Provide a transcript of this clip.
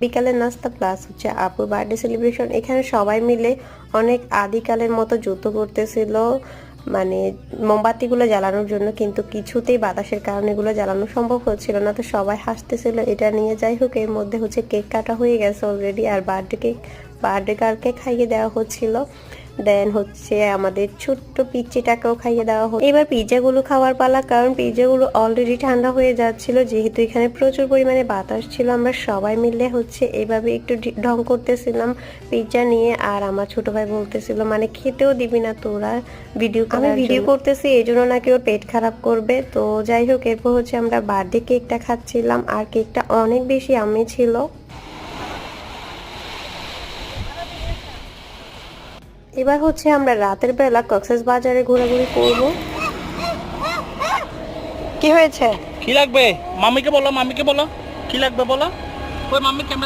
বিকালের নাস্তা প্লাস হচ্ছে আপুর বার্থডে সেলিব্রেশন। এখানে সবাই মিলে অনেক আদিকালের মতো যুদ্ধ করতেছিল, মানে মোমবাতিগুলো জ্বালানোর জন্য, কিন্তু কিছুতেই বাতাসের কারণে এগুলো জ্বালানো সম্ভব হচ্ছিল না। তো সবাই হাসতেছিল এটা নিয়ে। যাই হোক, এর মধ্যে হচ্ছে কেক কাটা হয়ে গেছে অলরেডি, আর বার্থডে গার্লকে খাইয়ে দেওয়া হচ্ছিল। দেন হচ্ছে আমাদের ছোট্ট পিচ্চিটাকেও খাইয়ে দেওয়া হলো। এবার পিৎজাগুলো খাওয়ার পালা, কারণ পিৎজাগুলো অলরেডি ঠান্ডা হয়ে যাচ্ছিল। যেহেতু এখানে প্রচুর পরিমাণে বাতাস ছিল, আমরা সবাই মিলে হচ্ছে এইভাবে একটু ঢং করতেছিলাম পিৎজা নিয়ে। আর আমার ছোট ভাই বলতেছিল মানে খেতেও দিবি না তোরা ভিডিও, আমি ভিডিও করতেছি এই জন্য নাকি ওর পেট খারাপ করবে। তো যাই হোক, এরপর হচ্ছে আমরা বার্থডে কেকটা খাচ্ছিলাম, আর কেকটা অনেক বেশি আমি ছিল। এবার হচ্ছে আমরা রাতের বেলা কক্সেস বাজারে ঘোরাঘুরি করব। কি হয়েছে? কি লাগবে? মাম্মিকে বলো, মাম্মিকে বলো কি লাগবে বলো। ওই মাম্মি ক্যামেরা